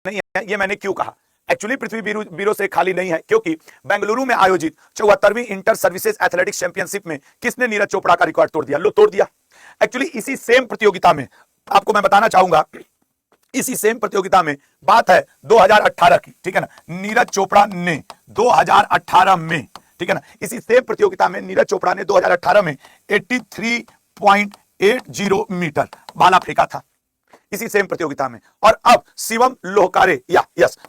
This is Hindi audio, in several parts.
नहीं है। ये मैंने क्यों कहा? एक्चुअली पृथ्वी बीरो से खाली नहीं है, क्योंकि बेंगलुरु में आयोजित 74वीं इंटर सर्विसेज एथलेटिक्स चैंपियनशिप में किसने नीरज चोपड़ा का रिकॉर्ड तोड़ दिया? लो, तोड़ दिया। एक्चुअली इसी सेम प्रतियोगिता में आपको मैं बताना चाहूंगा, इसी सेम प्रतियोगिता में बात है 2018 की, ठीक है ना। नीरज चोपड़ा ने 2018 में, ठीक है ना, इसी सेम प्रतियोगिता में नीरज चोपड़ा ने 2018 में 83.80 मीटर भाला फेंका था, इसी सेम प्रतियोगिता में। और अब शिवम लोहकारे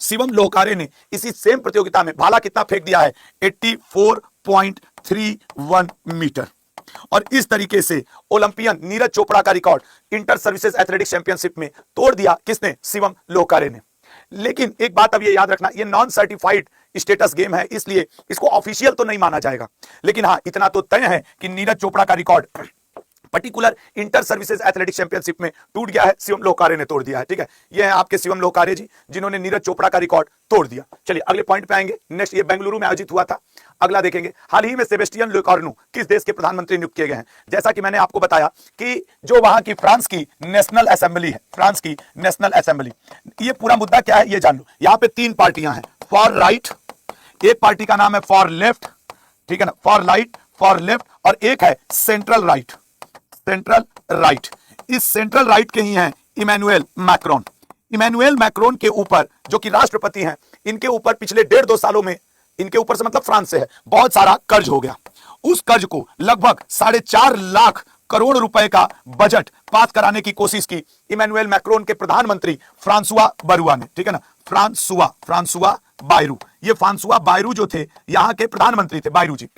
शिवम लोहकारे ने इसी सेम प्रतियोगिता में भाला कितना फेंक दिया है? 84.31 मीटर। और इस तरीके से ओलंपियन नीरज चोपड़ा का record inter services athletics championship में तोड़ दिया। किसने? शिवम लोहकारे ने। लेकिन एक बात अब ये याद रखना, ये नॉन सर्टिफाइड स्टेटस गेम है, इसलिए इसको ऑफिशियल तो नहीं माना जाएगा। लेकिन हाँ, इतना तो तय है कि नीरज चोपड़ा का record particular inter services athletics championship में टूट गया है, शिवम लोहकारे ने तोड़ दिया है, ठीक है। ये है आपके शिवम लोहकारे जी, जिन्होंने नीरज चोपड़ा का रिकॉर्ड तोड़ दिया। चलिए अगले पॉइंट पे आएंगे। नेक्स्ट, ये बेंगलुरु में आयोजित हुआ था, अगला देखेंगे। हाल ही में सेबेस्टियन लोकार्नो किस देश के प्रधानमंत्री नियुक्त किए गए हैं? जैसा कि मैंने आपको बताया कि जो वहां की फ्रांस की नेशनल असेंबली है, फ्रांस की नेशनल असेंबली, ये पूरा मुद्दा क्या है ये जान लो। यहां पे 3 पार्टियां हैं, फॉर राइट, एक पार्टी का नाम है फॉर लेफ्ट, ठीक है ना, फॉर राइट, फॉर लेफ्ट, और एक है सेंट्रल राइट, सेंट्रल राइट। इस सेंट्रल राइट के ही हैं इमैनुएल मैक्रोन। इमैनुएल मैक्रोन के ऊपर, जो कि राष्ट्रपति हैं, इनके ऊपर पिछले 1.5-2 सालों में, इनके ऊपर से मतलब फ्रांस से है, बहुत सारा कर्ज हो गया। उस कर्ज को लगभग 4.5 लाख करोड़ रुपए का बजट पास कराने की कोशिश की इमैनुएल मैक्रोन के प्रधानमंत्री फ्रांसुआ बरुआ ने, ठीक है ना, फ्रांसुआ बायरू। ये फ्रांसुआ बायरू जो थे, यहां के प्रधानमंत्री थे, बायरू जी।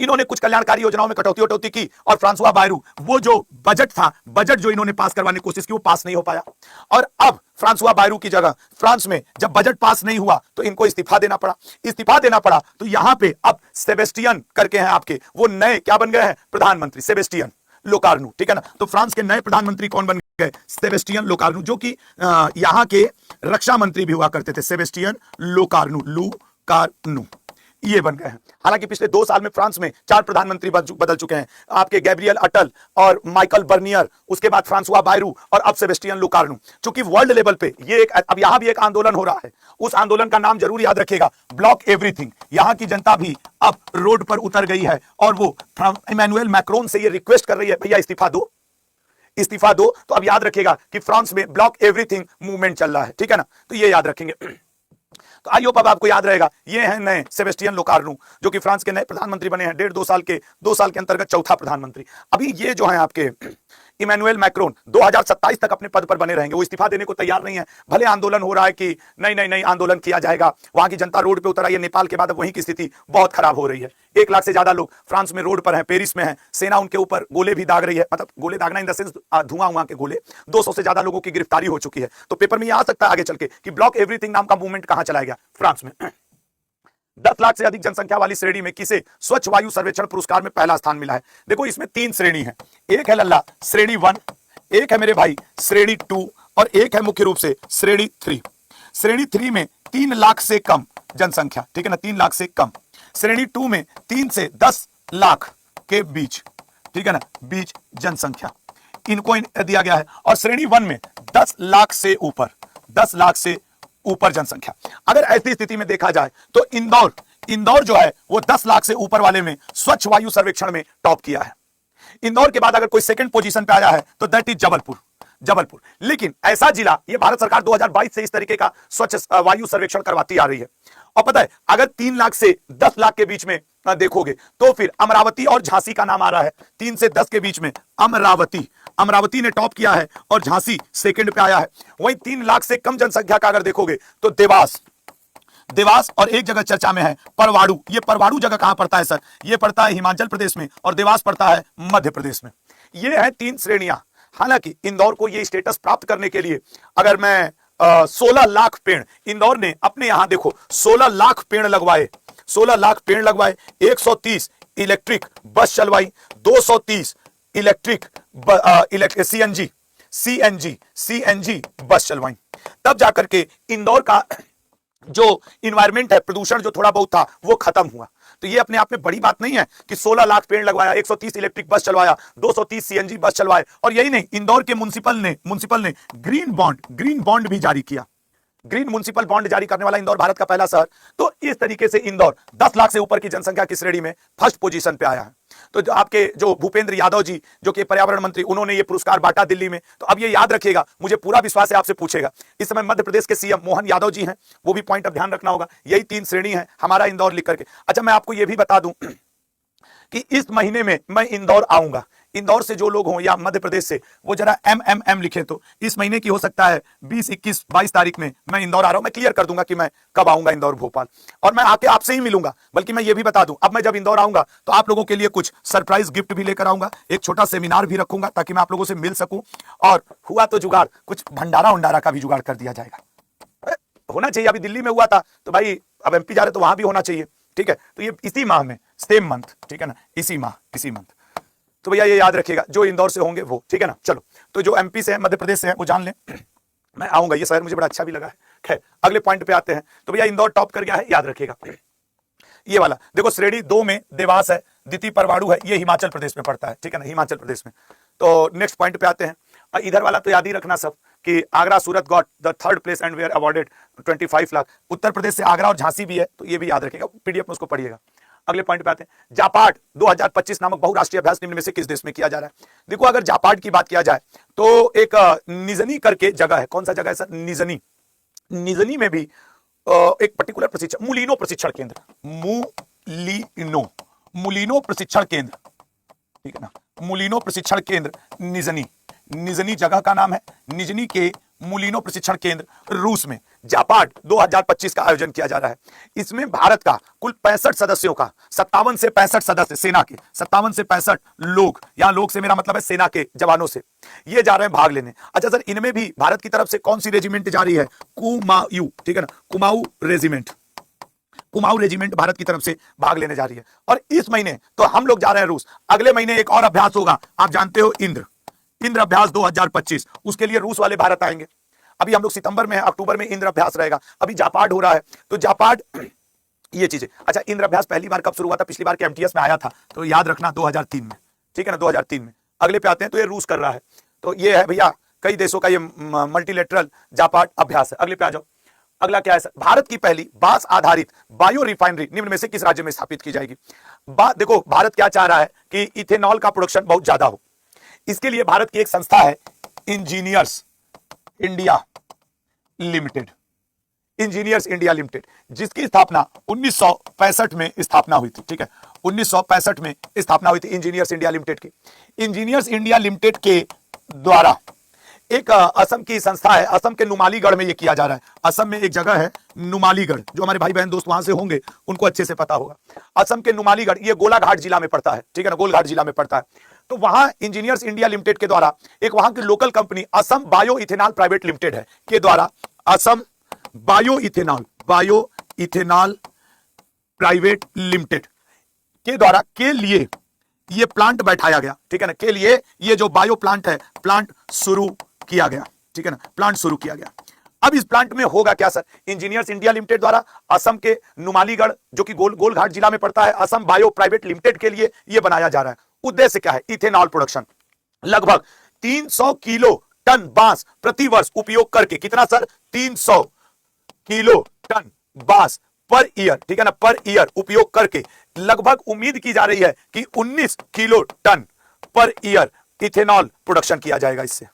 इन्होंने कुछ कल्याणकारी योजनाओं में कटौती की, और फ्रांसुआ बायरू, वो जो बजट था, बजट जो इन्होंने पास करवाने की कोशिश की, वो पास नहीं हो पाया। और अब फ्रांसुआ बायरू की जगह फ्रांस में जब बजट पास नहीं हुआ तो इनको इस्तीफा देना पड़ा। तो यहां पे अब सेबेस्टियन करके हैं आपके, वो नए क्या बन गए हैं? प्रधानमंत्री सेबेस्टियन लोकार्नो, ठीक है ना। तो फ्रांस के नए प्रधानमंत्री कौन बन गए? सेबेस्टियन लोकार्नो, जो कि यहां के रक्षा मंत्री भी हुआ करते थे, सेबेस्टियन लोकार्नो, ये बन गए हैं। हालांकि पिछले 2 साल में फ्रांस में 4 प्रधानमंत्री बदल चुके हैं, आपके गैब्रियल अटल और माइकल बर्नियर, उसके बाद फ्रांसुआ बायरू, और अब सेबेस्टियन लोकार्नो। क्योंकि वर्ल्ड लेवल पे ये एक, अब यहां भी एक आंदोलन हो रहा है, उस आंदोलन का नाम जरूर याद रखिएगा, ब्लॉक एवरीथिंग। यहां की जनता भी अब रोड पर उतर गई है, और वो इमैनुएल मैक्रोन से ये रिक्वेस्ट कर रही है, भैया इस्तीफा दो। तो अब याद रखिएगा कि फ्रांस में ब्लॉक एवरीथिंग मूवमेंट चल रहा है, ठीक है ना। तो ये याद रखेंगे। तो आई होप अब आपको याद रहेगा, ये हैं नए सेबेस्टियन लोकार्नो, जो कि फ्रांस के नए प्रधानमंत्री बने हैं 1.5-2 साल के, 2 साल के अंतर्गत चौथा प्रधानमंत्री। अभी ये जो है आपके इमैनुएल मैक्रोन 2027 तक अपने पद पर बने रहेंगे, वो इस्तीफा देने को तैयार नहीं है। भले आंदोलन हो रहा है कि नहीं आंदोलन किया जाएगा, वहां की जनता रोड पे उतर आई है। नेपाल के बाद अब वहीं की स्थिति बहुत खराब हो रही है। 1 लाख से ज्यादा लोग फ्रांस में रोड पर हैं, पेरिस में हैं, सेना उनके ऊपर गोले भी दाग रही है, मतलब गोले दागना इन द सेंस धुआं के गोले। 200 से ज्यादा लोगों की गिरफ्तारी हो चुकी है। तो पेपर में ये आ सकता है आगे चल के कि ब्लॉक एवरीथिंग नाम का मूवमेंट कहां चलाया गया? फ्रांस में। 10 लाख से अधिक जनसंख्या वाली श्रेणी में किसे स्वच्छ वायु सर्वेक्षण पुरस्कार में पहला स्थान मिला है? देखो, इसमें 3 श्रेणी है, एक है लल्ला श्रेणी 1, एक है मेरे भाई श्रेणी 2, और एक है मुख्य रूप से श्रेणी 3। श्रेणी 3 में 3 लाख से कम जनसंख्या, ठीक है ना, 3 लाख से कम। श्रेणी 2 में 3 से 10 लाख के बीच, ठीक है ना, बीच जनसंख्या इनको दिया गया है। और श्रेणी 1 में 10 लाख से ऊपर, 10 लाख से ऊपर जनसंख्या। अगर ऐसी स्थिति में देखा जाए तो इंदौर जो है वो 10 लाख से ऊपर वाले में स्वच्छ वायु सर्वेक्षण में टॉप किया है। इंदौर के बाद अगर कोई सेकंड पोजीशन पे आया है तो दैट इज जबलपुर। लेकिन ऐसा जिला, ये भारत सरकार 2022 से इस तरीके का स्वच्छ वायु सर्वेक्षण करवाती आ रही है। और पता है, अगर 3 लाख से 10 लाख के बीच में देखोगे तो फिर अमरावती और झांसी का नाम आ रहा है। 3 से 10 के बीच में अमरावती ने टॉप किया है, और झांसी सेकंड पे आया है। वहीं 3 लाख से कम जनसंख्या का अगर देखोगे तो देवास और एक जगह चर्चा में है परवाड़ू। ये परवाड़ू जगह कहां पड़ता है सर? ये पड़ता है हिमाचल प्रदेश में, और देवास पड़ता है मध्य प्रदेश में। ये है 3 श्रेणियां। हालांकि इंदौर को ये स्टेटस प्राप्त करने के लिए अगर मैं 16 लाख पेड़, इंदौर ने अपने यहां देखो 16 लाख पेड़ लगवाए, 130 electric bus चलवाई, 230 electric CNG bus चलवाई, तब जाकर के इंदौर का जो इन्वायरमेंट है, प्रदूषण जो थोड़ा बहुत था, वो खत्म हुआ। तो ये अपने आप में बड़ी बात नहीं है कि 16 लाख पेड़ लगवाया, 130 इलेक्ट्रिक बस चलवाया, 230 सीएनजी बस चलवाए। और यही नहीं, इंदौर के म्युनिसिपल ने ग्रीन बॉन्ड भी जारी किया। ग्रीन म्युनिसिपल बॉन्ड जारी करने वाला इंदौर भारत का पहला शहर। तो इस तरीके से इंदौर 10 लाख से ऊपर की जनसंख्या की श्रेणी में फर्स्ट पोजीशन पे आया है। तो जो आपके जो भूपेंद्र यादव जी जो कि पर्यावरण मंत्री, उन्होंने ये पुरस्कार बांटा दिल्ली में। तो अब ये याद रखिएगा, मुझे पूरा विश्वास है आपसे पूछेगा। इस समय मध्य प्रदेश के सीएम मोहन यादव जी हैं, वो भी पॉइंट अब ध्यान रखना होगा। यही 3 श्रेणी है हमारा इंदौर लिख करके। अच्छा, मैं आपको ये भी बता दूं कि इस महीने में मैं इंदौर आऊंगा। इंदौर से जो लोग हों या मध्य प्रदेश से, वो जरा MMM लिखे। तो इस महीने की हो सकता है 20, 21, 22 तारीख में मैं इंदौर आ रहा हूं। मैं क्लियर कर दूंगा कि मैं कब आऊंगा इंदौर भोपाल, और मैं आके आपसे ही मिलूंगा। बल्कि मैं ये भी बता दूं, अब मैं जब इंदौर आऊंगा तो आप लोगों के लिए कुछ सरप्राइज गिफ्ट भी लेकर आऊंगा, एक छोटा सेमिनार भी रखूंगा ताकि मैं आप लोगों से मिल सकूं। और हुआ तो जुगाड़, कुछ भंडारा उंडारा का भी जुगाड़ कर दिया जाएगा। होना चाहिए, अभी दिल्ली में हुआ था तो भाई अब MP जा रहे तो वहां भी होना चाहिए। ठीक है, तो ये इसी माह में, सेम मंथ, ठीक है ना, इसी माह, इसी मंथ। तो भैया ये याद रखिएगा, जो इंदौर से होंगे वो, ठीक है ना। चलो, तो जो MP से है, मध्य प्रदेश से है, वो जान लें मैं आऊंगा। ये शहर मुझे बड़ा अच्छा भी लगा है। खैर, अगले पॉइंट पे आते हैं। तो भैया इंदौर टॉप कर गया है, याद रखिएगा। ये वाला देखो, श्रेणी 2 में देवास है, द्वितीय परवाणु है, ये हिमाचल प्रदेश में पड़ता है, ठीक है ना, हिमाचल प्रदेश में। तो नेक्स्ट पॉइंट पे आते हैं। इधर वाला तो याद ही रखना सब कि Agra Surat got the 3rd place and were awarded 25 lakh. Uttar Pradesh से आगरा और झांसी भी है, तो ये भी याद रखिएगा, PDF में उसको पढ़िएगा। अगले पॉइंट पे आते हैं। जापाड 2025 नामक बहुराष्ट्रीय अभ्यास निम्न में से किस देश में किया जा रहा है? देखो, अगर जापाड की बात किया जाए तो एक निजनी करके जगह है। कौन सा जगह है सर? निजनी। निजनी में भी एक पर्टिकुलर प्रशिक्षण, मुलिनो प्रशिक्षण केंद्र, मुलिनो प्रशिक्षण केंद्र, ठीक है ना, मुलिनो प्रशिक्षण केंद्र निजनी, निजनी जगह का नाम है। निजनी के मुलिनो प्रशिक्षण केंद्र रूस में जापाड 2025 का आयोजन किया जा रहा है। इसमें भारत का कुल 65 सदस्यों का 57 से 65 सदस्य, सेना के 57 से 65 लोग, यहां लोग से मेरा मतलब है सेना के जवानों से, ये जा रहे हैं भाग लेने। अच्छा सर, इनमें भी भारत की तरफ से कौन सी रेजिमेंट जा रही है? कुमाऊं, ठीक है ना, कुमाऊं रेजिमेंट, कुमाऊं रेजिमेंट भारत की तरफ से भाग लेने जा रही है। और इस महीने तो हम लोग जा रहे हैं रूस। अगले महीने एक और अभ्यास होगा, आप जानते हो, इंद्र अभ्यास 2025। उसके लिए रूस वाले भारत आएंगे। अभी हम लोग सितंबर में, अक्टूबर में इंद्र अभ्यास रहेगा। अभी जापाड हो रहा है, तो जापाड ये चीजें। अच्छा, इंद्र अभ्यास पहली बार कब शुरू हुआ था? पिछली बार के MTS में आया था, तो याद रखना 2003 में, ठीक है ना, 2003 में। अगले पे आते हैं, तो ये रूस कर रहा है। तो ये है भैया कई देशों का ये मल्टीलेटरल जापाड अभ्यास है। अगले पे आ जाओ। अगला क्या है सर? भारत की पहली बांस आधारित बायो रिफाइनरी निम्न में से किस राज्य में स्थापित की जाएगी? देखो, भारत क्या चाह रहा है कि इथेनॉल का प्रोडक्शन बहुत ज्यादा हो। इसके लिए भारत की एक संस्था है, engineers India limited, engineers India limited, जिसकी स्थापना 1965 में स्थापना हुई थी, ठीक है, 1965 में स्थापना हुई थी इंजीनियर्स इंडिया लिमिटेड की। इंजीनियर्स इंडिया लिमिटेड के द्वारा एक असम की संस्था है, असम के नुमालीगढ़ में ये किया जा रहा है। असम में एक जगह है नुमालीगढ़, जो हमारे भाई बहन दोस्त वहां से होंगे उनको अच्छे से पता होगा। असम के नुमालीगढ़, ये गोलाघाट जिला में पड़ता है, ठीक है ना, गोलाघाट जिला में पड़ता है। तो वहां इंजीनियर्स इंडिया लिमिटेड के द्वारा एक वहां की local company Assam bio ethanol private limited है के द्वारा Assam bio ethanol private limited के द्वारा के लिए ये प्लांट बैठाया गया, ठीक है ना, के लिए ये जो बायो प्लांट है, प्लांट शुरू किया गया, ठीक है ना, प्लांट शुरू किया गया। अब इस प्लांट में होगा क्या सर? इंजीनियर्स इंडिया लिमिटेड द्वारा असम के नुमालीगढ़, जो कि गोलघाट जिला में पड़ता है, असम बायो प्राइवेट लिमिटेड के लिए यह बनाया जा रहा है। उद्देश्य क्या है? Ethanol production. लगभग 300 किलो टन बांस प्रति वर्ष उपयोग करके, कितना सर? 300 किलो टन बांस पर ईयर, ठीक है ना, पर ईयर उपयोग करके लगभग उम्मीद की जा रही है कि 19 kilo ton per year ethanol production किया जाएगा। इससे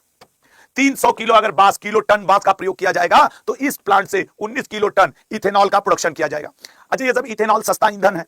300 किलो अगर किलो टन बांस का प्रयोग किया जाएगा तो इस प्लांट से 19 किलो टन इथेनॉल का प्रोडक्शन किया जाएगा। अच्छा, ये सब इथेनॉल सस्ता ईंधन है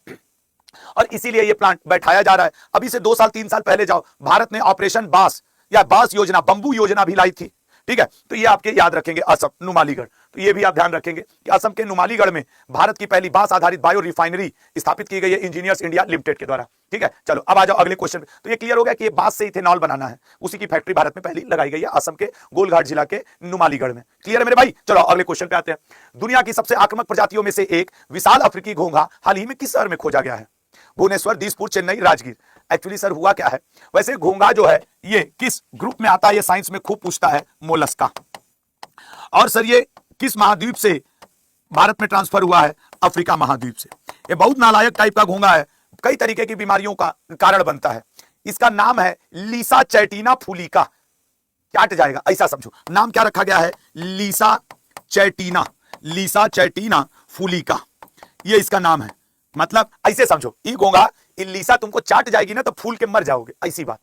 और इसीलिए ये प्लांट बैठाया जा रहा है। अभी से 2 साल 3 साल पहले जाओ, भारत ने ऑपरेशन बांस या बांस योजना, बंबू योजना भी लाई थी, ठीक है। तो ये आपके याद रखेंगे, असम नुमालीगढ़। तो ये भी आप ध्यान रखेंगे कि असम के नुमालीगढ़ में भारत की पहली बांस आधारित बायो रिफाइनरी स्थापित की गई है इंजीनियर्स इंडिया लिमिटेड के द्वारा, ठीक है। चलो अब आ जाओ अगले क्वेश्चन पे। तो ये क्लियर हो गया कि ये बांस से इथेनॉल बनाना है, उसी की फैक्ट्री भारत में पहली लगाई गई है असम के गोलघाट जिला के नुमालीगढ़ में। क्लियर है मेरे भाई? चलो अगले क्वेश्चन पे आते हैं। दुनिया की सबसे आक्रामक प्रजातियों में से एक विशाल अफ्रीकी घोंघा हाल ही में किस शहर में खोजा गया है? भुवनेश्वर, दिसपुर, चेन्नई, राजगीर। एक्चुअली सर हुआ क्या है, वैसे घोंघा जो है ये किस ग्रुप में आता है, ये साइंस में खूब पूछता है, मोलस्का। और सर ये किस महाद्वीप से भारत में ट्रांसफर हुआ है? अफ्रीका महाद्वीप से। ये बहुत नालायक टाइप का घोंघा है, कई तरीके की बीमारियों का कारण बनता है। इसका नाम है लीसा चैटिना फूलिका। क्या जाएगा ऐसा समझो, नाम क्या रखा गया है? लीसा चैटीना, लीसा चैटीना फूलिका, ये इसका नाम है। मतलब ऐसे समझो, ई घोंघा लीसा तुमको चाट जाएगी ना तो फूल के मर जाओगे, ऐसी बात।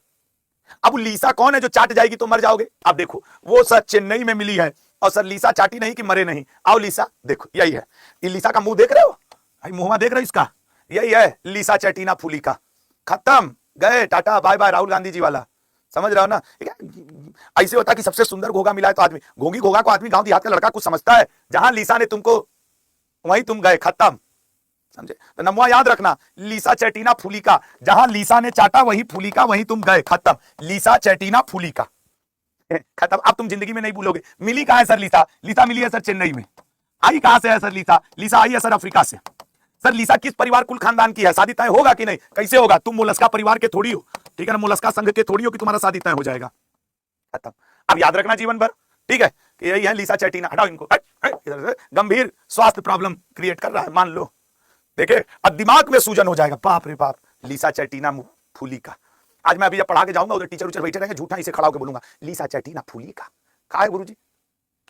अब लीसा कौन है जो चाट जाएगी तो मर जाओगे? अब देखो वो सर चेन्नई में मिली है और सर लीसा चाटी नहीं कि मरे नहीं। आओ लीसा देखो, यही है। ये लीसा का मुंह देख रहे हो, भाई मुंह देख रहे हो इसका, यही है लीसा चैटीना फूलिका। खत्म, गए, tata bye bye, Rahul Gandhi ji वाला। समझ रहे हो ना? ऐसे होता कि सबसे सुंदर घोगा मिला है तो आदमी, घोंगी घोगा को आदमी गांव देहात का लड़का कुछ समझता है? जहां लीसा ने तुमको, वहीं तुम गए, खत्म। समझे? तो नमवा याद रखना, लीसा चैटीना फूलिका, जहां लीसा ने चाटा वही फूलिका, वहीं तुम गए, खत्म। लीसा चैटीना फूलिका, खत्म। अब तुम जिंदगी में नहीं भूलोगे। मिली कहां है सर लीसा? लीसा मिली है सर चेन्नई में। आई कहां से है सर लीसा? लीसा आई है सर अफ्रीका से। सर लीसा किस परिवार कुल खानदान की है? शादी तय होगा कि नहीं? कैसे होगा? तुम मोलस्का परिवार के थोड़ी हो, ठीक है ना, मोलस्का संघ के थोड़ी हो कि तुम्हारा शादी तय हो जाएगा। खत्म। अब याद रखना जीवन भर, ठीक है, कि यही है लीसा चैटीना। हटाओ इनको, इधर से गंभीर स्वास्थ्य प्रॉब्लम क्रिएट कर रहा है, मान लो। देखे, अब दिमाग में सूजन हो जाएगा, बाप रे बाप, लीसा चैटीना फूलिका। आज मैं अभी जब पढ़ा के जाऊंगा उधर टीचर उचर बैठे रहेंगे, झूठा इसे खड़ा होकर बोलूंगा लीसा चैटीना फूलिका। कहा है गुरुजी?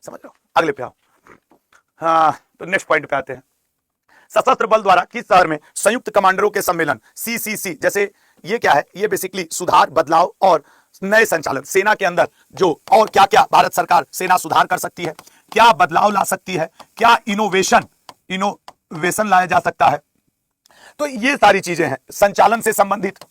समझ लो। अगले पे आओ। हाँ, तो नेक्स्ट पॉइंट पे आते हैं। सशस्त्र बल द्वारा किस शहर में संयुक्त कमांडरों के सम्मेलन सीसीसी, जैसे ये क्या है? ये बेसिकली सुधार, बदलाव और नए संचालन, सेना के अंदर जो और क्या क्या भारत सरकार सेना सुधार कर सकती है, क्या बदलाव ला सकती है, क्या इनोवेशन लाया जा सकता है, तो ये सारी चीजें हैं संचालन से संबंधित।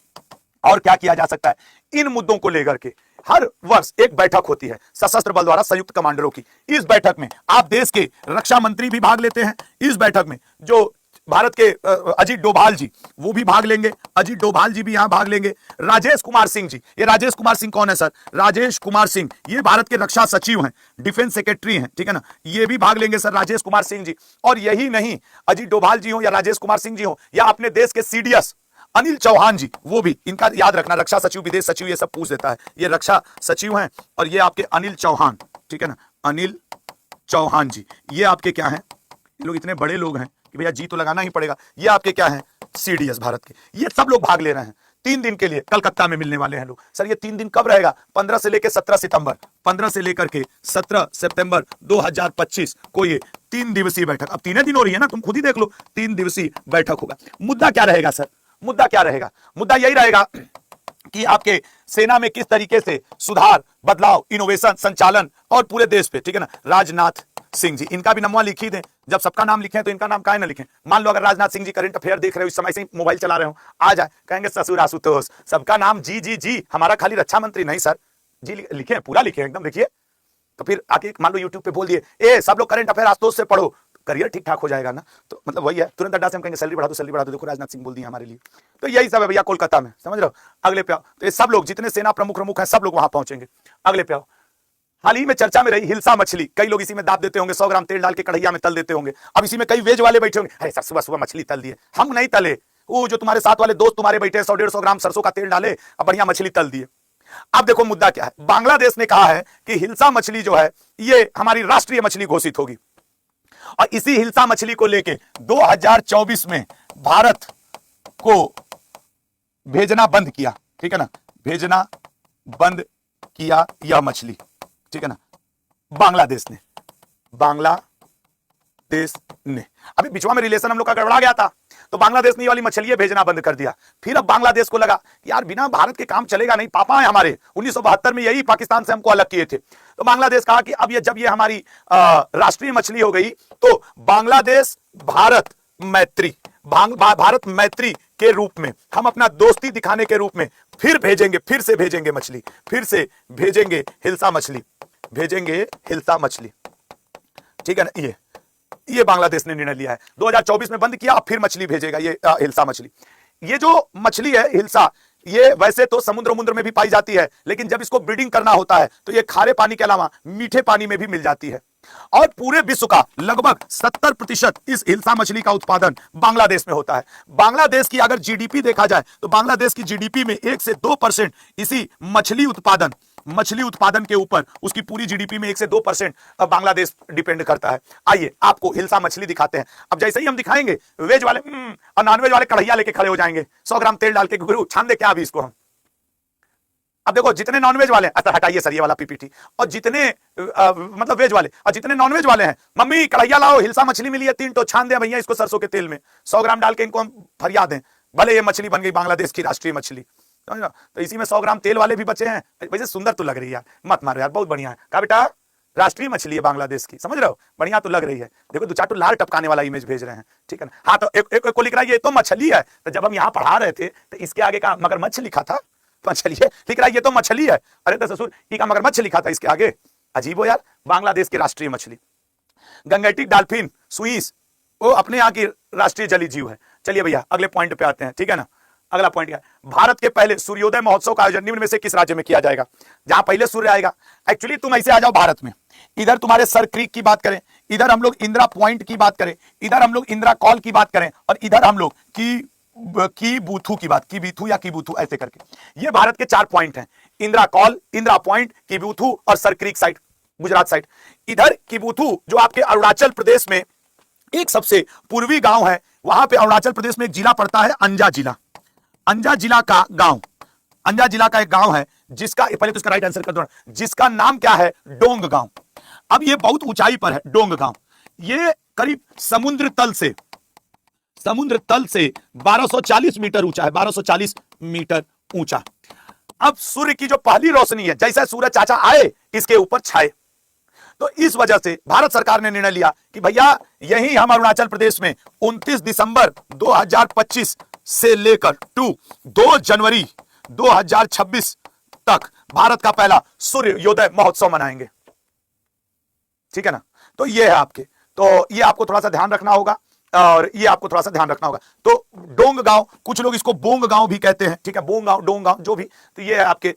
और क्या किया जा सकता है, इन मुद्दों को लेकर के हर वर्ष एक बैठक होती है सशस्त्र बल द्वारा संयुक्त कमांडरों की। इस बैठक में आप देश के रक्षा मंत्री भी भाग लेते हैं। इस बैठक में जो भारत के अजीत डोभाल जी, वो भी भाग लेंगे। अजीत डोभाल जी भी यहां भाग लेंगे। राजेश कुमार सिंह जी, ये राजेश कुमार सिंह कौन है सर? राजेश कुमार सिंह ये भारत के रक्षा सचिव हैं, डिफेंस सेक्रेटरी हैं, ठीक है ना, ये भी भाग लेंगे सर, राजेश कुमार सिंह जी। और यही नहीं, अजीत डोभाल जी हो या राजेश कुमार सिंह जी हो या अपने देश के सीडीएस अनिल चौहान जी, वो भी, इनका याद रखना, रक्षा सचिव, विदेश सचिव, ये सब पूछ देता है। ये रक्षा सचिव हैं और ये आपके अनिल चौहान, ठीक है ना, अनिल चौहान जी, ये आपके क्या हैं? ये लोग इतने बड़े लोग हैं कि भैया जी तो लगाना ही पड़ेगा। ये आपके क्या हैं? सीडीएस भारत के। ये सब लोग भाग ले रहे हैं 3 दिन के लिए, कलकत्ता में मिलने वाले हैं लोग। सर ये 3 दिन कब रहेगा? 15 से लेकर 17 सितंबर, 15 से लेकर के 17 सितंबर 2025 को ये 3 दिवसीय बैठक, अब 3 दिन हो रही है ना, तुम खुद ही देख लो, 3 दिवसीय बैठक होगा। मुद्दा क्या रहेगा सर? मुद्दा क्या रहेगा? मुद्दा यही रहेगा कि आपके सेना में किस तरीके से सुधार, बदलाव, इनोवेशन, संचालन, और पूरे देश पे, ठीक है ना। राजनाथ सिंह जी, इनका भी नाम लिख ही दें। जब सबका नाम लिखें तो इनका नाम काहे ना लिखें? मान लो अगर राजनाथ सिंह जी करंट अफेयर देख रहे हो, इस समय से मोबाइल चला रहे हो, आ जाए, कहेंगे ससुर आशुतोष, सबका नाम जी जी जी, हमारा खाली रक्षा मंत्री नहीं सर जी, लिखे, पूरा लिखे एकदम, देखिए। तो फिर आके मान लो यूट्यूब पे बोल दिए, ए सब लोग करंट अफेयर आशुतोष से पढ़ो, करियर ठीक ठाक हो जाएगा ना। तो मतलब वही है, तुरंत अड्डा से हम कहेंगे सैलरी बढ़ा दो, सैलरी बढ़ा दो, देखो राजनाथ सिंह बोल दिए हमारे लिए। तो यही सब है भैया कोलकाता में, समझ रहे हो। अगले पे आओ, तो ये सब लोग जितने सेना प्रमुख हैं सब लोग वहां पहुंचेंगे। अगले पे आओ। हाल ही में चर्चा में रही हिल्सा मछली, कई लोग इसी में दाब देते होंगे, 100 ग्राम तेल डाल के कढ़ैया में तल देते होंगे। अब इसी में कई वेज वाले बैठे होंगे, अरे सर सुबह सुबह मछली तल दिए। हम नहीं तले, वो जो तुम्हारे साथ वाले दोस्त तुम्हारे बैठे 100-150 ग्राम सरसों का तेल डाले, अब बढ़िया मछली तल दिए। अब देखो मुद्दा क्या है, बांग्लादेश ने कहा है कि हिल्सा मछली जो है ये हमारी राष्ट्रीय मछली घोषित होगी, और इसी हिल्सा मछली को लेके 2024 में भारत को भेजना बंद किया, ठीक है ना, भेजना बंद किया यह मछली, ठीक है ना, बांग्लादेश ने। अभी बिचवा में रिलेशन हम लोग का गड़बड़ा गया था, तो बांग्लादेश ने ये वाली मछलियां भेजना बंद कर दिया। फिर अब बांग्लादेश को लगा यार बिना भारत के काम चलेगा नहीं, पापा है हमारे, 1972 में यही पाकिस्तान से हमको अलग किए थे। तो बांग्लादेश कहा कि अब ये जब ये हमारी राष्ट्रीय मछली हो गई, तो बांग्लादेश भारत मैत्री, भारत मैत्री के रूप में, हम अपना दोस्ती दिखाने के रूप में फिर से भेजेंगे मछली, फिर से भेजेंगे हिल्सा मछली, ठीक है ना। ये बांग्लादेश ने निर्णय लिया है, 2024 में बंद किया, फिर मछली भेजेगा ये हिल्सा मछली। ये जो मछली है हिल्सा, ये वैसे तो समुद्र में भी पाई जाती है, लेकिन जब इसको ब्रीडिंग करना होता है तो ये खारे पानी के अलावा मीठे पानी में भी मिल जाती है। और पूरे विश्व का लगभग 70% इस हिल्सा मछली का उत्पादन बांग्लादेश में होता है। बांग्लादेश की अगर जीडीपी देखा जाए तो बांग्लादेश की जीडीपी में 1 से 2% इसी मछली उत्पादन के ऊपर, उसकी पूरी जीडीपी में 1 से 2% बांग्लादेश डिपेंड करता है। आइए आपको हिल्सा मछली दिखाते हैं। अब जैसे ही हम दिखाएंगे, वेज वाले और नॉनवेज वाले कढ़ैया लेके खड़े हो जाएंगे, 100 ग्राम तेल डाल के, गुरु छान दे क्या अभी इसको हम। अब देखो जितने नॉनवेज वाले हैं, अच्छा हटाइए सर ये वाला पीपीटी, और जितने मतलब वेज वाले और जितने नॉनवेज वाले हैं, मम्मी कढ़ैया लाओ, हिलसा मछली मिली है 3 तो छान दे भैया इसको सरसों के तेल में 100 ग्राम डाल के इनको हम फरिया दें, भले ये मछली बन गई बांग्लादेश की राष्ट्रीय मछली, समझ लो। तो इसी में 100 ग्राम तेल वाले भी बचे हैं। वैसे सुंदर तो लग रही है यार, मत मारो यार, बहुत बढ़िया है। कहा बेटा राष्ट्रीय मछली है बांग्लादेश की, समझ रहे हो, बढ़िया तो लग रही है। देखो दो चार तो लाल टपकाने वाला इमेज भेज रहे हैं, ठीक है ना। हाँ तो एक को लिख रहा है ये तो मछली है, तो जब हम यहाँ पढ़ा रहे थे तो इसके आगे का मगरमच्छ लिखा था, मछली है, लिख रहा है ये तो मछली है, अरे तो ससुर ई का मगरमच्छ लिखा था इसके आगे, अजीब हो यार। बांग्लादेश की राष्ट्रीय मछली गंगेटिक डॉल्फिन सुइस, वो अपने यहाँ की राष्ट्रीय जलीय जीव है। चलिए भैया अगले पॉइंट पे आते हैं, ठीक है ना। अगला पॉइंट क्या है, भारत के पहले सूर्योदय महोत्सव का आयोजन निम्न में से किस राज्य में किया जाएगा। जहां पहले सूर्य आएगा, एक्चुअली तुम ऐसे आ जाओ भारत में, इधर तुम्हारे सर क्रीक की बात करें, इधर हम लोग इंदिरा पॉइंट की बात करें, इधर हम लोग इंदिरा कॉल की बात करें, और इधर हम लोग की बूथू की बात, की बीथू या की बूथू ऐसे करके, ये भारत के 4 पॉइंट हैं, इंदिरा कॉल, इंदिरा पॉइंट, की बूथू और sir creek side Gujarat side. इधर की बूथू जो आपके अरुणाचल प्रदेश में एक सबसे पूर्वी गांव है, वहां पे अरुणाचल प्रदेश में एक जिला पड़ता है अंजा जिला, अंजा जिला का गांव, अंजा जिला का एक गांव है जिसका, पहले तो इसका राइट आंसर कर दो, जिसका नाम क्या है, डोंग गांव। अब ये बहुत ऊंचाई पर है डोंग गांव, ये करीब समुद्र तल से 1240 मीटर ऊंचा है, 1240 मीटर ऊंचा। अब सूर्य की जो पहली रोशनी है, जैसे सूरज चाचा आए इसके ऊपर छाए, तो इस वजह से भारत सरकार ने निर्णय लिया कि भैया यही हम अरुणाचल प्रदेश में 29 दिसंबर 2025 से लेकर 2 जनवरी 2026 तक भारत का पहला सूर्योदय महोत्सव मनाएंगे, ठीक है ना। तो ये है आपके, तो ये आपको थोड़ा सा ध्यान रखना होगा, और ये आपको थोड़ा सा ध्यान रखना होगा। तो डोंग गांव, कुछ लोग इसको बोंग गांव भी कहते हैं, ठीक है, बोंग गांव, डोंग गांव जो भी, तो ये है आपके,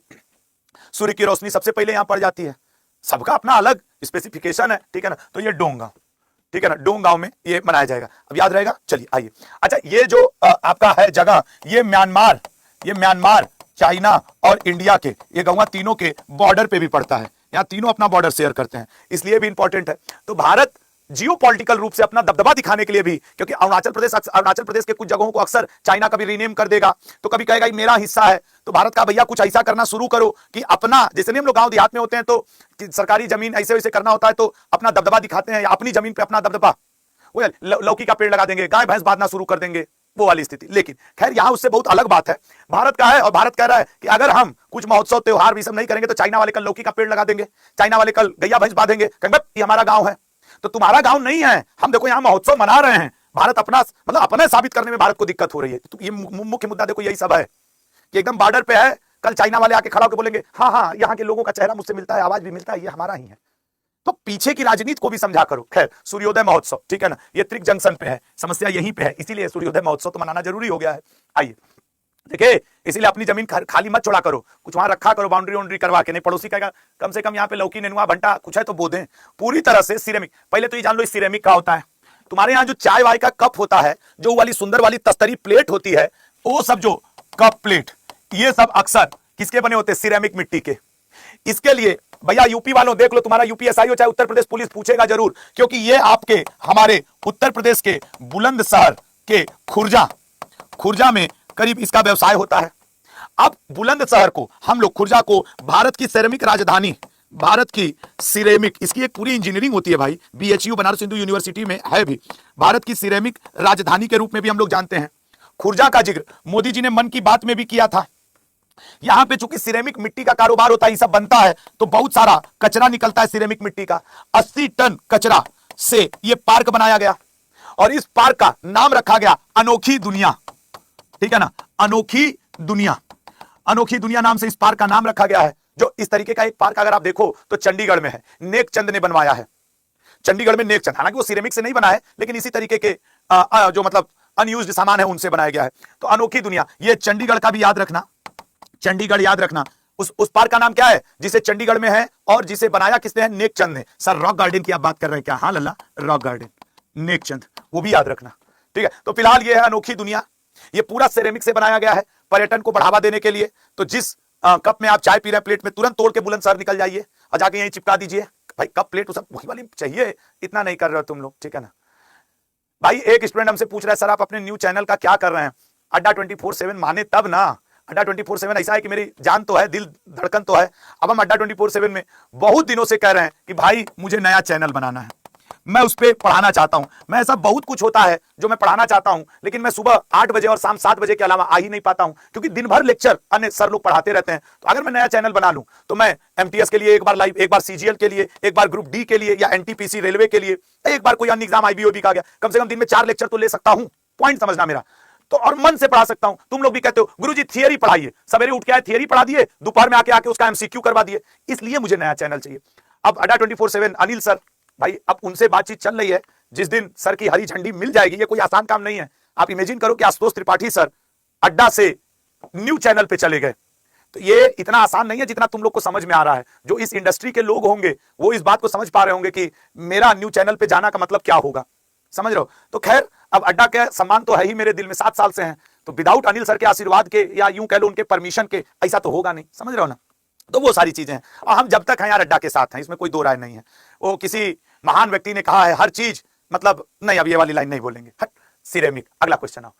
सूर्य की रोशनी सबसे पहले यहां पड़ जाती है, सबका अपना अलग स्पेसिफिकेशन है, ठीक है ना। तो ये डोंग गांव, ठीक है ना, डोंग गांव में ये मनाया जाएगा, अब याद रहेगा। चलिए आइए, अच्छा ये जो आपका है जगह, ये म्यांमार, चाइना और इंडिया के, ये गांव तीनों के बॉर्डर पे भी पड़ता है, यहाँ तीनों अपना बॉर्डर शेयर करते हैं, इसलिए भी इंपॉर्टेंट है। तो भारत जियोपॉलिटिकल रूप से अपना दबदबा दिखाने के लिए भी, क्योंकि अरुणाचल प्रदेश के कुछ जगहों को अक्सर चाइना कभी रीनेम कर देगा, तो कभी कहेगा मेरा हिस्सा है, तो भारत का भैया कुछ ऐसा करना शुरू करो कि अपना, जैसे नहीं हम लोग गांव देहात में होते हैं तो सरकारी जमीन ऐसे वैसे करना होता है तो अपना दबदबा दिखाते हैं, या अपनी जमीन पे अपना दबदबा, वो लौकी का पेड़ लगा देंगे, गाय भैंस बांधना शुरू कर देंगे, वो वाली स्थिति। लेकिन खैर यहां उससे बहुत अलग बात है, भारत का है, और भारत कह रहा है कि अगर हम कुछ महोत्सव त्योहार भी सब नहीं करेंगे तो चाइना वाले कल लौकी का पेड़ लगा देंगे, चाइना वाले कल गैया भैंस बांधेंगे, कहेंगे ये हमारा गांव है। तो तुम्हारा गांव नहीं है, हम देखो यहां महोत्सव मना रहे हैं, भारत अपना मतलब अपने साबित करने में भारत को दिक्कत हो रही है। तो ये मुख्य मुद्दा देखो यही सब है कि एकदम बॉर्डर पे है, कल चाइना वाले आके खड़ा होकर बोलेंगे हाँ हाँ यहाँ के लोगों का चेहरा मुझसे मिलता है, आवाज भी मिलता है, ये हमारा ही है। तो पीछे की राजनीति को भी समझा करो। खैर सूर्योदय महोत्सव, ठीक है ना, ये त्रिक जंक्शन पे है, समस्या यहीं पे है, इसीलिए सूर्योदय महोत्सव तो मनाना जरूरी हो गया है। आइए देखिए, इसीलिए अपनी जमीन खाली मत छोड़ा करो, कुछ वहां रखा करो, बाउंड्री वाउंड्री करवा के, नहीं पड़ोसी कहेगा कम से कम यहाँ पे लौकी नेनुआ भंटा कुछ है तो बो दें। पूरी तरह से सिरेमिक, पहले तो ये जान लो सिरेमिक का होता है, तुम्हारे यहाँ जो चाय वाय का कप होता है, जो वाली सुंदर वाली तस्तरी प्लेट होती है, वो सब जो कप प्लेट, ये सब अक्सर किसके बने होते हैं, सिरेमिक मिट्टी के। इसके लिए भैया यूपी वालों देख लो, तुम्हारा यूपीएसआई हो चाहे उत्तर प्रदेश पुलिस पूछेगा जरूर, क्योंकि ये आपके हमारे उत्तर प्रदेश के बुलंदशहर के खुर्जा में करीब इसका व्यवसाय होता है। अब बुलंदशहर को हम लोग, खुर्जा को भारत की सिरेमिक राजधानी, भारत की सिरेमिक, इसकी एक पूरी इंजीनियरिंग होती है भाई, बीएचयू बनारस हिंदू यूनिवर्सिटी में है भी, भारत की सिरेमिक राजधानी के रूप में भी हम लोग जानते हैं। खुर्जा का जिक्र मोदी जी ने मन की बात में भी किया था। यहां पे चूंकि सिरेमिक मिट्टी का कारोबार होता है, ये सब बनता है, तो बहुत सारा कचरा निकलता है सिरेमिक मिट्टी का। 80 टन कचरा से ये पार्क बनाया गया, और इस पार्क का नाम रखा गया अनोखी दुनिया, ठीक है ना, अनोखी दुनिया नाम से इस पार्क का नाम रखा गया है। जो इस तरीके का एक पार्क अगर आप देखो तो चंडीगढ़ में है, नेकचंद ने बनवाया है, चंडीगढ़ में नेकचंद, हालांकि वो सिरेमिक से नहीं बना है, लेकिन इसी तरीके के जो मतलब अनयूज्ड सामान है उनसे बनाया गया है। तो अनोखी दुनिया, ये चंडीगढ़ का भी याद रखना, चंडीगढ़ याद रखना। उस पार्क का नाम क्या है जिसे चंडीगढ़ में है, और जिसे बनाया किसने है, नेकचंद ने। सर रॉक गार्डन की आप बात कर रहे हैं क्या? हाँ लल्ला, रॉक गार्डन, नेकचंद, वो भी याद रखना, ठीक है। तो फिलहाल ये है अनोखी दुनिया, ये पूरा सिरेमिक से बनाया गया है पर्यटन को बढ़ावा देने के लिए। तो जिस कप में आप चाय पी रहे हैं, प्लेट में तुरंत तोड़ के बुलंदशहर निकल जाइए और जाके यहीं चिपका दीजिए भाई, कप प्लेट सब वही वाली चाहिए, इतना नहीं कर रहे हो तुम लोग, ठीक है ना भाई। एक स्टूडेंट हमसे पूछ रहा है सर आप अपने न्यू चैनल का क्या कर रहे हैं? अड्डा 24/7 माने तब ना, अड्डा 24/7 ऐसा है कि मेरी जान तो है, दिल धड़कन तो है। अब हम अड्डा 24/7 में बहुत दिनों से कह रहे हैं कि भाई मुझे नया चैनल बनाना है, मैं उस पर पढ़ाना चाहता हूं। मैं ऐसा बहुत कुछ होता है जो मैं पढ़ाना चाहता हूं, लेकिन मैं सुबह 8 बजे और शाम 7 बजे के अलावा आ ही नहीं पाता हूं, क्योंकि दिन भर लेक्चर अन्य सर लोग पढ़ाते रहते हैं। तो अगर मैं नया चैनल बना लूं तो मैं एमटीएस के लिए एक बार लाइव, एक बार सीजीएल के लिए, एक बार ग्रुप डी के लिए, या एनटीपीसी रेलवे के लिए, एक बार कोई अन्य एग्जाम आईबीओबी का गया, कम से कम दिन में 4 लेक्चर तो ले सकता हूं। पॉइंट समझना मेरा। तो और मन से पढ़ा सकता हूं। तुम लोग भी कहते हो गुरुजी थियरी पढ़ाइए, सवेरे उठ के आए थियरी पढ़ा दिए, दोपहर में आके उसका एमसीक्यू करवा दिए। इसलिए मुझे नया चैनल चाहिए। अब अड्डा 24/7 अनिल सर, भाई अब उनसे बातचीत चल रही है। जिस दिन सर की हरी झंडी मिल जाएगी, ये कोई आसान काम नहीं है। आप इमेजिन करो कि आशुतोष त्रिपाठी सर अड्डा से न्यू चैनल पे चले गए, तो ये इतना आसान नहीं है जितना तुम लोग को समझ में आ रहा है। जो इस इंडस्ट्री के लोग होंगे वो इस बात को समझ पा रहे होंगे कि मेरा न्यू चैनल पे जाना का मतलब क्या होगा, समझ रहे हो। तो खैर, अब अड्डा के सम्मान तो है ही मेरे दिल में, 7 साल से हैं, तो विदाउट अनिल सर के आशीर्वाद के, या यूं कह लो उनके परमिशन के, ऐसा तो होगा नहीं, समझ रहे हो ना। तो वो सारी चीजें हैं, और हम जब तक हैं यार अड्डा के साथ हैं, इसमें कोई दो राय नहीं है। वो किसी महान व्यक्ति ने कहा है हर चीज, मतलब नहीं, अब ये वाली लाइन नहीं बोलेंगे, हट सिरेमिक। अगला क्वेश्चन आओ।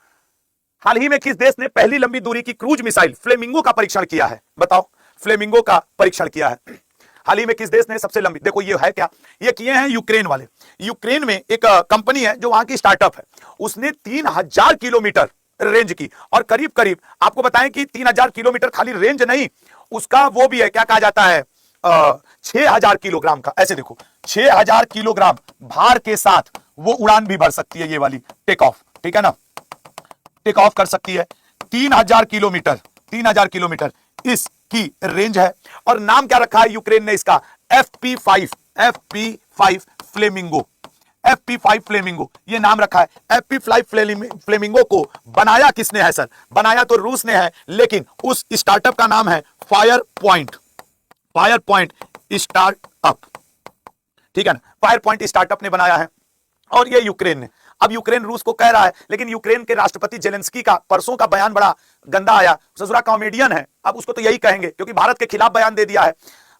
हाल ही में किस देश ने पहली लंबी दूरी की क्रूज मिसाइल फ्लेमिंगो का परीक्षण किया है? बताओ, फ्लेमिंगो का परीक्षण किया है हाल ही में किस देश ने सबसे लंबी? देखो ये है क्या, ये किए हैं यूक्रेन वाले। यूक्रेन में एक कंपनी है जो वहां की स्टार्टअप है, उसने 3000 किलोमीटर रेंज की, और करीब करीब आपको बताएं कि 3000 किलोमीटर खाली रेंज नहीं, उसका वो भी है, क्या कहा जाता है, 6000 किलोग्राम का। ऐसे देखो, 6000 किलोग्राम भार के साथ वो उड़ान भी भर सकती है, ये वाली टेक ऑफ, ठीक है ना, टेक ऑफ कर सकती है। 3000 किलोमीटर, 3000 किलोमीटर इसकी रेंज है। और नाम क्या रखा है यूक्रेन ने इसका? FP5 फ्लेमिंगो, FP5 फ्लेमिंगो ये नाम रखा है। FP5 फ्लेमिंगो को बनाया किसने है सर? बनाया तो रूस ने है, लेकिन उस स्टार्टअप का नाम है फायर पॉइंट स्टार्टअप, ठीक है ना, फायर पॉइंट स्टार्टअप ने बनाया है, और ये यूक्रेन ने। अब यूक्रेन रूस को कह रहा है, लेकिन यूक्रेन के राष्ट्रपति जेलेंस्की का परसों का बयान बड़ा गंदा आया। ससुरा कॉमेडियन है, अब उसको तो यही कहेंगे, क्योंकि भारत के खिलाफ बयान दे दिया है।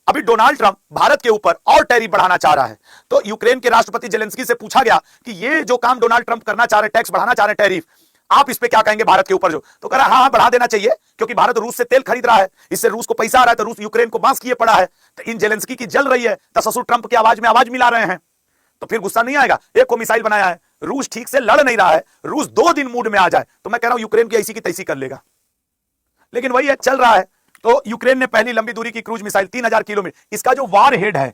अभी डोनाल्ड ट्रंप भारत के ऊपर और टैरिफ बढ़ाना चाह रहा है, तो यूक्रेन के राष्ट्रपति जेलेंस्की से पूछा गया कि ये जो काम डोनाल्ड ट्रंप करना चाह रहे, टैक्स बढ़ाना चाह रहे, टैरिफ, आप इस पे क्या कहेंगे भारत के ऊपर? जो तो कह रहा हाँ बढ़ा देना चाहिए, क्योंकि भारत रूस से तेल खरीद रहा है, इससे रूस को पैसा आ रहा है, तो रूस यूक्रेन को बांस किए पड़ा है। तो इन जेलेंस्की की जल रही है, तो ससुर ट्रंप की आवाज में आवाज मिला रहे हैं, तो फिर गुस्सा नहीं आएगा? एक को मिसाइल बनाया है, रूस ठीक से लड़ नहीं रहा है, रूस 2 दिन मूड में आ जाए तो मैं कह रहा हूं यूक्रेन की ऐसी की तैसी कर लेगा। लेकिन वही है, चल रहा है। तो यूक्रेन ने पहली लंबी दूरी की क्रूज मिसाइल 3000 किलोमीटर, इसका जो वार हेड है,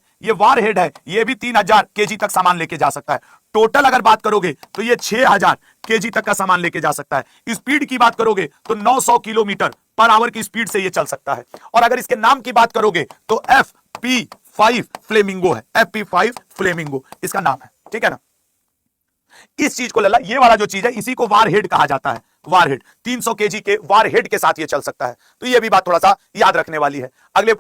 ये भी 3000 केजी तक सामान लेके जा सकता है। टोटल अगर बात करोगे तो ये 6000 केजी तक का सामान लेके जा सकता है। स्पीड की बात करोगे तो 900 किलोमीटर पर आवर की स्पीड से ये चल सकता है। और अगर इसके नाम की बात करोगे तो FP5 फ्लेमिंगो है, FP5 फ्लेमिंगो इसका नाम है, ठीक है ना। इस चीज को लल्ला, ये वाला जो चीज है, इसी को वार हेड कहा जाता है। वार हेड 300 केजी के वार हेड के साथ ये चल सकता है, तो ये भी बात थोड़ा सा याद रखने वाली है। अगले